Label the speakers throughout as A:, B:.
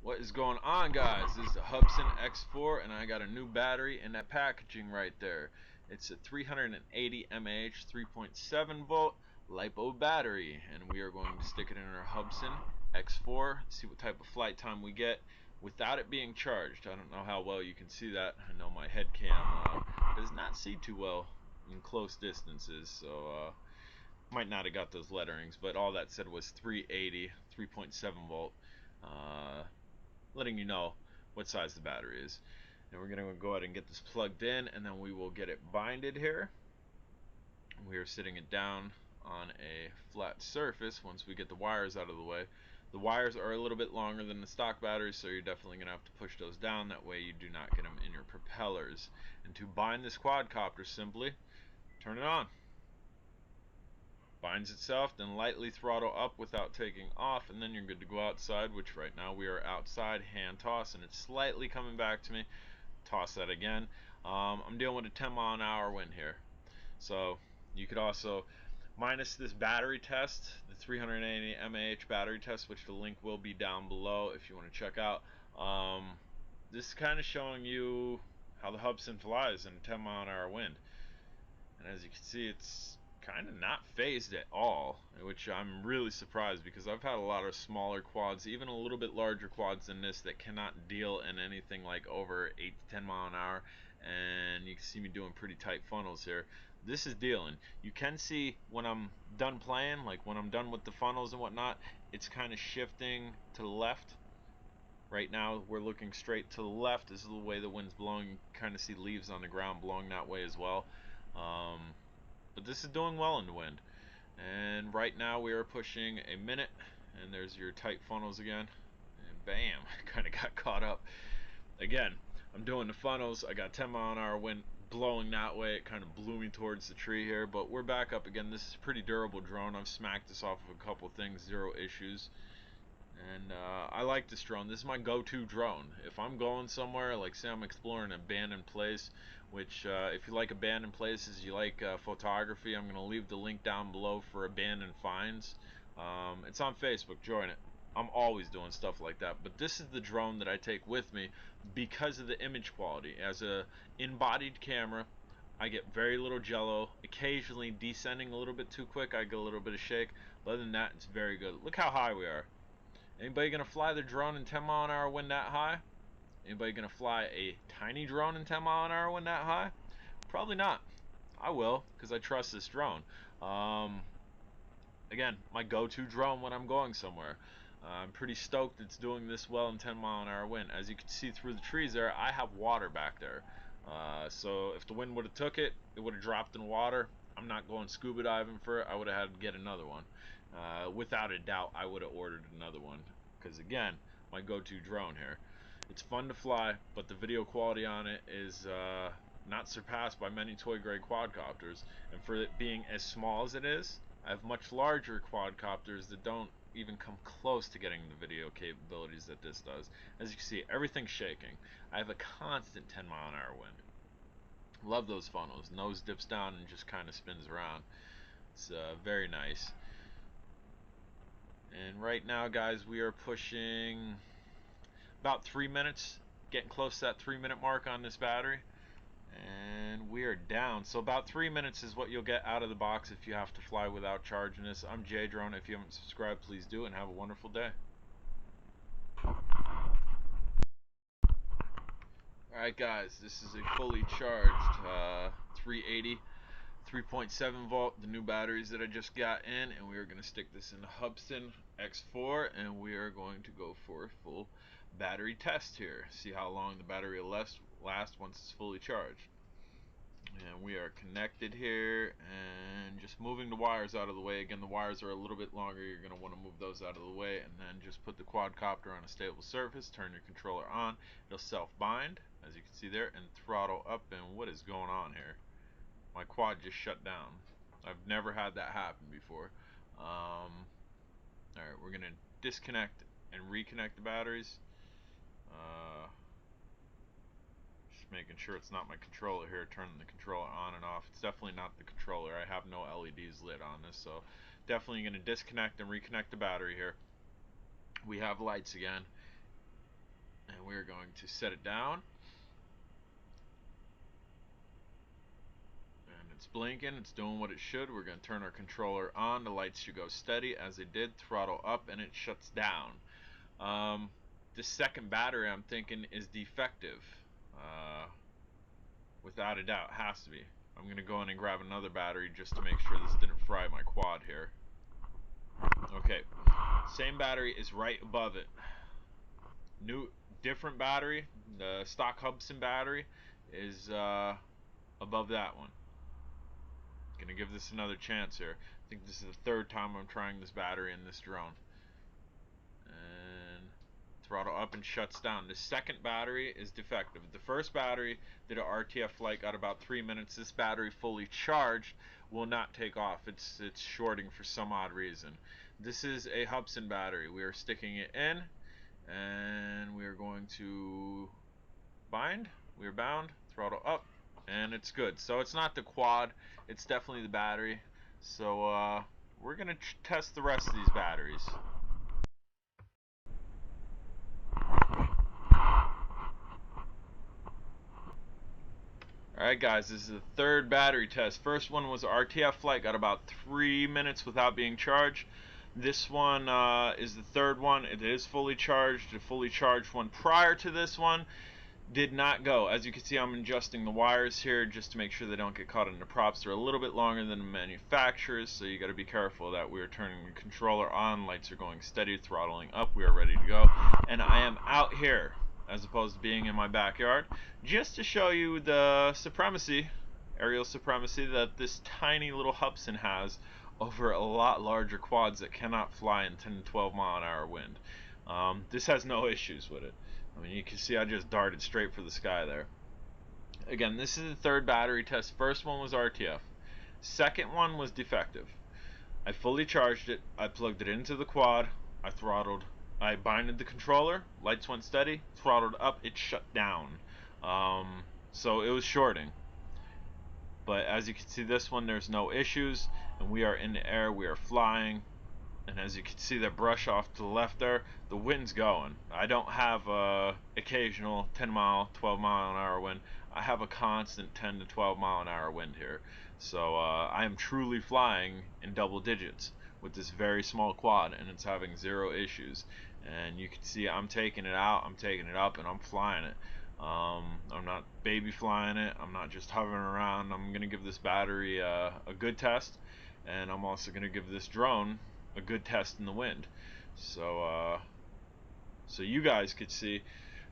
A: What is going on, guys? This is the Hubsan X4 and I got a new battery in that packaging right there. It's a 380 mAh 3.7 volt LiPo battery, and we are going to stick it in our Hubsan X4, see what type of flight time we get without it being charged. I don't know how well you can see that. I know my head cam does not see too well in close distances, so might not have got those letterings, but all that said was 380 3.7 volt, letting you know what size the battery is. And we're going to go ahead and get this plugged in, and then we will get it binded here. We are sitting it down on a flat surface once we get the wires out of the way. The wires are a little bit longer than the stock batteries, so you're definitely going to have to push those down. That way you do not get them in your propellers. And to bind this quadcopter, simply turn it on. Binds itself, then lightly throttle up without taking off, and then you're good to go outside, which right now we are outside. Hand toss, and it's slightly coming back to me. Toss that again. I'm dealing with a 10-mile-an-hour wind here, so you could also minus this battery test, the 380 mAh battery test, which the link will be down below if you want to check out. This is kind of showing you how the Hubsan flies in a 10-mile-an-hour wind, and as you can see, it's kind of not phased at all, which I'm really surprised, because I've had a lot of smaller quads, even a little bit larger quads than this, that cannot deal in anything like over 8 to 10 mile an hour, and you can see me doing pretty tight funnels here. This is dealing. You can see when I'm done playing, like when I'm done with the funnels and whatnot, it's kind of shifting to the left. Right now we're looking straight to the left. This is the way the wind's blowing. You kind of see leaves on the ground blowing that way as well. But this is doing well in the wind. And right now we are pushing a minute, and there's your tight funnels again, and bam, kind of got caught up again. I'm doing the funnels. I got 10-mile-an-hour wind blowing that way. It kind of blew me towards the tree here, but we're back up again. This is a pretty durable drone. I've smacked this off of a couple things, zero issues. And I like this drone. This is my go-to drone. If I'm going somewhere, like say I'm exploring an abandoned place, which if you like abandoned places, you like photography, I'm going to leave the link down below for abandoned finds. It's on Facebook, join it. I'm always doing stuff like that, but this is the drone that I take with me because of the image quality. As a in-bodied camera, I get very little jello. Occasionally descending a little bit too quick, I get a little bit of shake, but other than that, it's very good. Look how high we are. Anybody gonna fly the drone in 10-mile-an-hour wind that high? Anybody gonna fly a tiny drone in 10-mile-an-hour wind that high? Probably not. I will, because I trust this drone. Again, my go-to drone when I'm going somewhere. I'm pretty stoked it's doing this well in 10-mile-an-hour wind. As you can see through the trees there, I have water back there. So if the wind would have took it, it would have dropped in water. I'm not going scuba diving for it. I would have had to get another one. Without a doubt, I would have ordered another one, because again, my go-to drone here. It's fun to fly, but the video quality on it is not surpassed by many toy-grade quadcopters. And for it being as small as it is, I have much larger quadcopters that don't even come close to getting the video capabilities that this does. As you can see, everything's shaking. I have a constant 10-mile-an-hour wind. Love those funnels. Nose dips down and just kind of spins around. It's very nice. And right now, guys, we are pushing about 3 minutes, getting close to that 3-minute mark on this battery, and we are down. So about 3 minutes is what you'll get out of the box if you have to fly without charging this. I'm J-Drone. If you haven't subscribed, please do, and have a wonderful day. Alright, guys, this is a fully charged 380 3.7 volt, the new batteries that I just got in, and we are going to stick this in the Hubsan X4, and we are going to go for a full battery test here. See how long the battery will last once it's fully charged. And we are connected here, and just moving the wires out of the way. Again, the wires are a little bit longer. You're going to want to move those out of the way, and then just put the quadcopter on a stable surface, turn your controller on. It'll self-bind, as you can see there, and throttle up. And what is going on here? My quad just shut down. I've never had that happen before. Alright, we're going to disconnect and reconnect the batteries. Just making sure it's not my controller here, turning the controller on and off. It's definitely not the controller. I have no LEDs lit on this, so definitely going to disconnect and reconnect the battery here. We have lights again. and we're going to set it down. And it's blinking, it's doing what it should. We're going to turn our controller on. The lights should go steady as they did. Throttle up and it shuts down. The second battery, I'm thinking, is defective. Without a doubt, has to be. I'm going to go in and grab another battery just to make sure this didn't fry my quad here. Okay, same battery is right above it. Different battery, the stock Hubsan battery is above that one. Gonna give this another chance here. I think this is the third time I'm trying this battery in this drone. And throttle up and shuts down. The second battery is defective. The first battery did an RTF flight, got about 3 minutes. This battery fully charged will not take off. It's shorting for some odd reason. This is a Hubsan battery. We are sticking it in and we are going to bind. We are bound. Throttle up and it's good. So it's not the quad, it's definitely the battery. So we're gonna test the rest of these batteries. Alright guys, this is the third battery test. First one was RTF flight, got about 3 minutes without being charged. This one is the third one. It is fully charged. The fully charged one prior to this one did not go. As you can see, I'm adjusting the wires here just to make sure they don't get caught in the props. They're a little bit longer than the manufacturers, so you got to be careful that we are turning the controller on. Lights are going steady, throttling up. We are ready to go. And I am out here as opposed to being in my backyard, just to show you the supremacy, aerial supremacy, that this tiny little Hubsan has over a lot larger quads that cannot fly in 10 to 12 mile an hour wind. This has no issues with it. I mean, you can see I just darted straight for the sky there. Again, this is the third battery test. First one was RTF. Second one was defective. I fully charged it. I plugged it into the quad. I throttled. I binded the controller. Lights went steady. Throttled up. It shut down. So it was shorting. But as you can see, this one, there's no issues. And we are in the air. We are flying. And as you can see, that brush off to the left there, the wind's going. I don't have a occasional 10 mile, 12 mile an hour wind. I have a constant 10 to 12 mile an hour wind here. So I am truly flying in double digits with this very small quad, and it's having zero issues. And you can see I'm taking it out, I'm taking it up, and I'm flying it. I'm not baby flying it. I'm not just hovering around. I'm gonna give this battery a good test, and I'm also gonna give this drone a good test in the wind. So so you guys could see,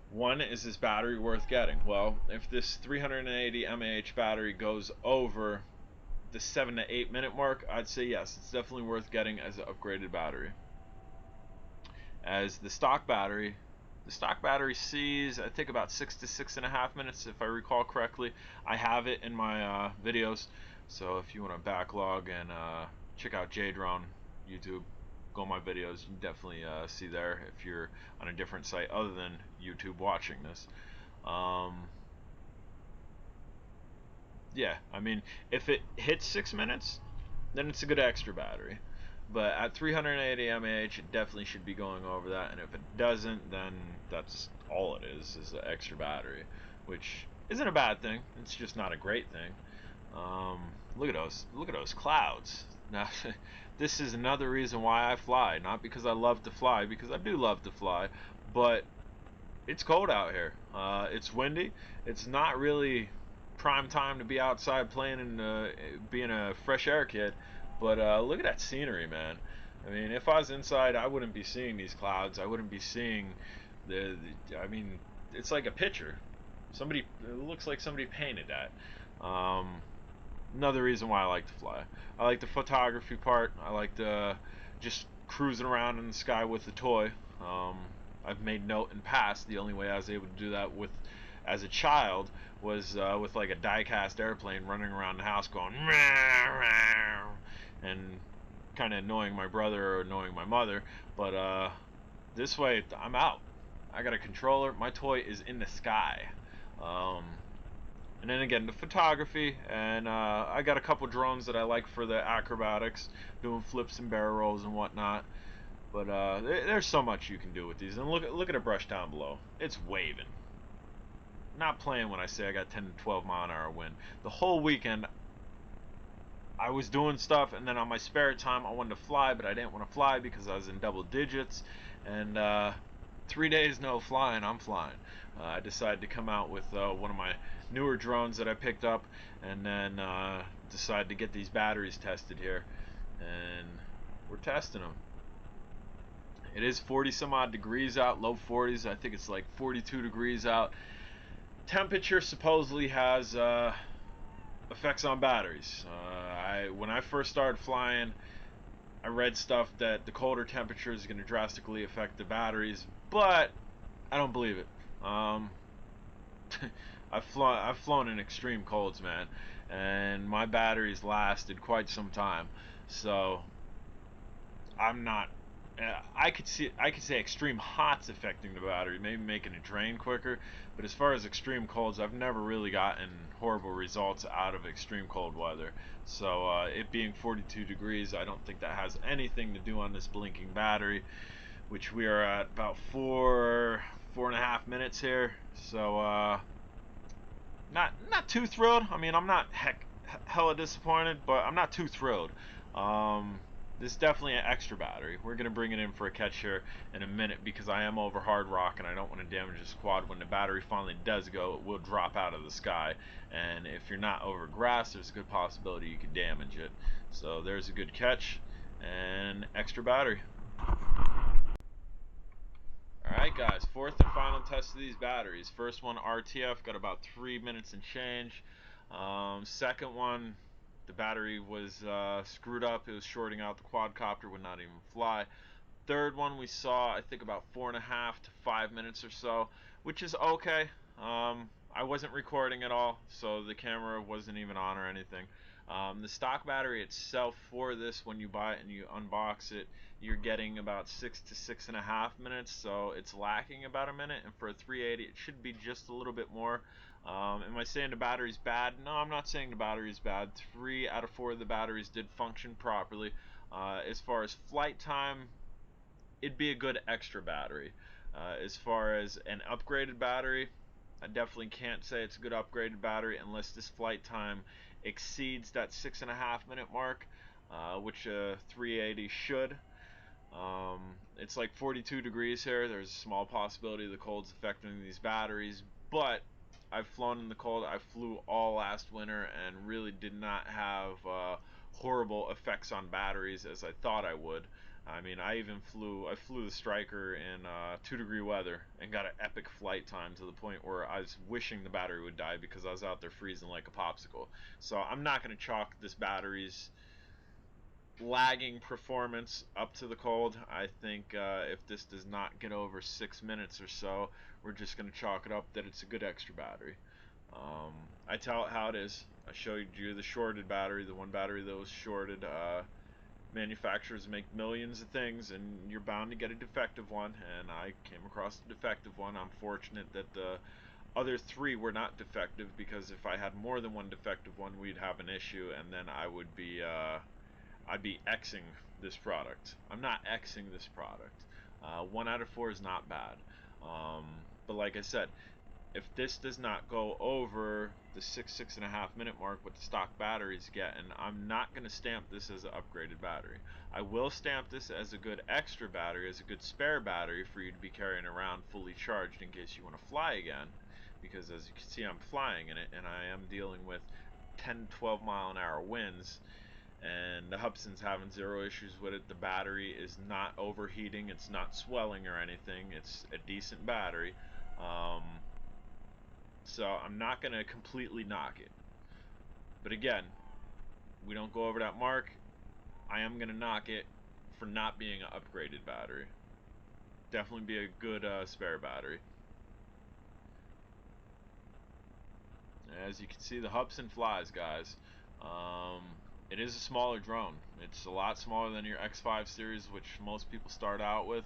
A: one, is this battery worth getting? Well, if this 380 mAh battery goes over the 7 to 8 minute mark, I'd say yes, it's definitely worth getting as an upgraded battery. As the stock battery sees, I think, about 6 to 6.5 minutes, if I recall correctly. I have it in my videos, so if you want to backlog and check out J-Drone YouTube, go on my videos, you can definitely see there if you're on a different site other than YouTube watching this. Yeah, I mean, if it hits 6 minutes, then it's a good extra battery. But at 380 mAh, it definitely should be going over that. And if it doesn't, then that's all it is an extra battery, which isn't a bad thing. It's just not a great thing. Look at those clouds. Now, this is another reason why I fly. Not because I love to fly, because I do love to fly, but it's cold out here. It's windy. It's not really prime time to be outside playing and being a fresh air kid. But look at that scenery, man. I mean, if I was inside, I wouldn't be seeing these clouds. I wouldn't be seeing I mean, it's like a picture. It looks like somebody painted that. Another reason why I like to fly. I like the photography part. I like the just cruising around in the sky with the toy. I've made note in past, the only way I was able to do that as a child was with like a die-cast airplane running around the house going and kind of annoying my brother or annoying my mother. But this way, I'm out. I got a controller. My toy is in the sky. And then again, the photography, and I got a couple drones that I like for the acrobatics, doing flips and barrel rolls and whatnot. But there's so much you can do with these. And look at a brush down below. It's waving. Not playing when I say I got 10 to 12 mile an hour wind. The whole weekend I was doing stuff, and then on my spare time I wanted to fly, but I didn't want to fly because I was in double digits. And 3 days no flying, I'm flying. I decided to come out with one of my newer drones that I picked up, and then decided to get these batteries tested here. And we're testing them. It is 40 some odd degrees out, low 40s. I think it's like 42 degrees out. Temperature supposedly has effects on batteries. When I first started flying, I read stuff that the colder temperature is going to drastically affect the batteries, but I don't believe it. I've flown in extreme colds, man, and my batteries lasted quite some time. So I'm not. I could say extreme hot's affecting the battery, maybe making it drain quicker. But as far as extreme colds, I've never really gotten horrible results out of extreme cold weather. So it being 42 degrees, I don't think that has anything to do on this blinking battery, which we are at about 4.5 minutes here. So not too thrilled. I mean, I'm not hella disappointed, but I'm not too thrilled. This is definitely an extra battery. We're going to bring it in for a catch here in a minute because I am over hard rock and I don't want to damage this quad. When the battery finally does go, it will drop out of the sky. And if you're not over grass, there's a good possibility you could damage it. So there's a good catch and extra battery. Alright guys, fourth and final test of these batteries. First one RTF, got about 3 minutes and change. Second one, the battery was screwed up. It was shorting out. The quadcopter would not even fly. Third one we saw, I think about 4.5 to 5 minutes or so, which is okay. I wasn't recording at all, so the camera wasn't even on or anything. The stock battery itself for this, when you buy it and you unbox it, you're getting about 6 to 6.5 minutes, so it's lacking about a minute. And for a 380, it should be just a little bit more. Am I saying the battery's bad? No, I'm not saying the battery's bad. 3 out of 4 of the batteries did function properly. As far as flight time, it'd be a good extra battery. As far as an upgraded battery, I definitely can't say it's a good upgraded battery unless this flight time exceeds that 6.5 minute mark, which a 380 should. It's like 42 degrees here. There's a small possibility the cold's affecting these batteries, but I've flown in the cold. I flew all last winter and really did not have horrible effects on batteries as I thought I would. I mean, I flew the Striker in 2-degree weather and got an epic flight time to the point where I was wishing the battery would die because I was out there freezing like a popsicle. So I'm not going to chalk this battery's lagging performance up to the cold. I think if this does not get over 6 minutes or so, we're just going to chalk it up that it's a good extra battery. I tell it how it is. I showed you the shorted battery, the one battery that was shorted. Manufacturers make millions of things, and you're bound to get a defective one, and I came across a defective one. I'm fortunate that the other 3 were not defective, because if I had more than one defective one, we'd have an issue, and then I would be I'd be Xing this product. I'm not Xing this product. 1 out of 4 is not bad. But like I said, if this does not go over the 6.5 minute mark what the stock batteries get, and I'm not going to stamp this as an upgraded battery. I will stamp this as a good extra battery, as a good spare battery for you to be carrying around fully charged in case you want to fly again, because as you can see, I'm flying in it and I am dealing with 10-12 mile an hour winds, and the Hubsan's having 0 issues with it. The battery is not overheating, it's not swelling or anything, it's a decent battery. So I'm not going to completely knock it. But again, we don't go over that mark. I am going to knock it for not being an upgraded battery. Definitely be a good spare battery. As you can see, the Hubsan flies, guys. It is a smaller drone. It's a lot smaller than your X5 series, which most people start out with.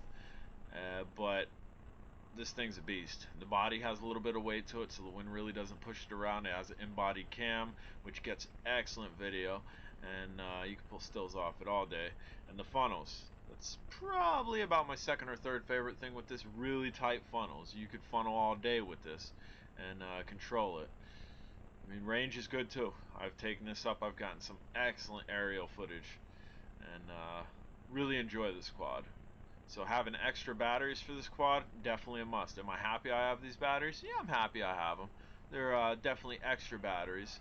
A: But this thing's a beast. The body has a little bit of weight to it, so the wind really doesn't push it around. It has an embodied cam, which gets excellent video, and you can pull stills off it all day. And the funnels, That's probably about my second or third favorite thing with this really tight funnels. You could funnel all day with this and control it. I mean, range is good too. I've taken this up. I've gotten some excellent aerial footage and really enjoy this quad. So having extra batteries for this quad, definitely a must. Am I happy I have these batteries? Yeah, I'm happy I have them. They're definitely extra batteries.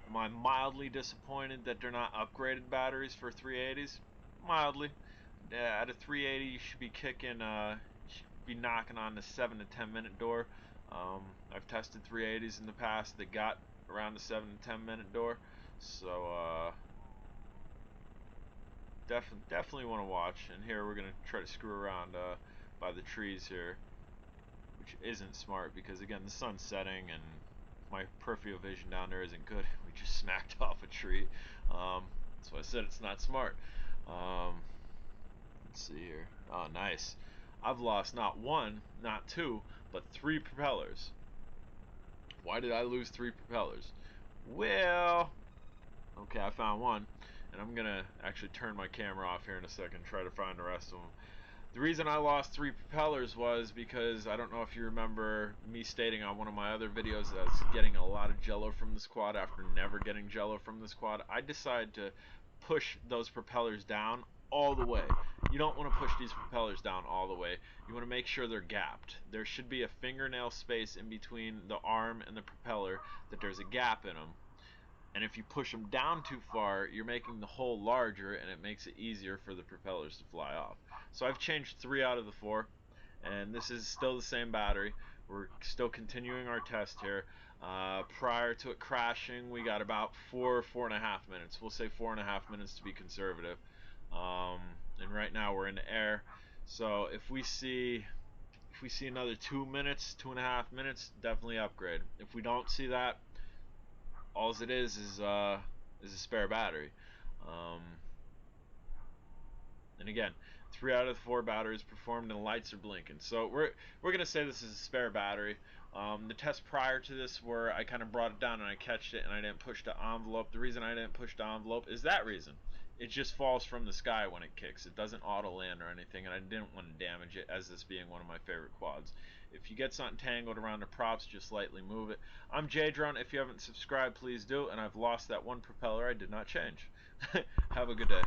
A: Am I mildly disappointed that they're not upgraded batteries for 380s? Mildly. At a 380, you should be should be knocking on the 7 to 10 minute door. I've tested 380s in the past that got around the 7 to 10 minute door. So definitely want to watch. And here we're gonna try to screw around by the trees here, which isn't smart because again the sun's setting and my peripheral vision down there isn't good. We just smacked off a tree, so I said it's not smart. Let's see here. Oh, nice. I've lost not one, not two, but 3 propellers. Why did I lose 3 propellers? Well, okay, I found one, and I'm gonna actually turn my camera off here in a second, try to find the rest of them. The reason I lost 3 propellers was because I don't know if you remember me stating on one of my other videos that I was getting a lot of jello from this quad after never getting jello from this quad. I decided to push those propellers down all the way. You don't want to push these propellers down all the way. You want to make sure they're gapped. There should be a fingernail space in between the arm and the propeller, that there's a gap in them. And if you push them down too far, you're making the hole larger and it makes it easier for the propellers to fly off. So I've changed 3 out of the 4, and this is still the same battery. We're still continuing our test here. Prior to it crashing, we got about 4.5 minutes. We'll say 4.5 minutes to be conservative. And right now we're in the air. So if we see another 2 minutes, 2.5 minutes, definitely upgrade. If we don't see that, all it is a spare battery. And again, 3 out of the 4 batteries performed and the lights are blinking. So we're gonna say this is a spare battery. The test prior to this, where I kind of brought it down and I catched it and I didn't push the envelope. The reason I didn't push the envelope is that reason. It just falls from the sky when it kicks. It doesn't auto land or anything, and I didn't want to damage it, as this being one of my favorite quads. If you get something tangled around the props, just lightly move it. I'm J-Drone. If you haven't subscribed, please do. And I've lost that one propeller I did not change. Have a good day.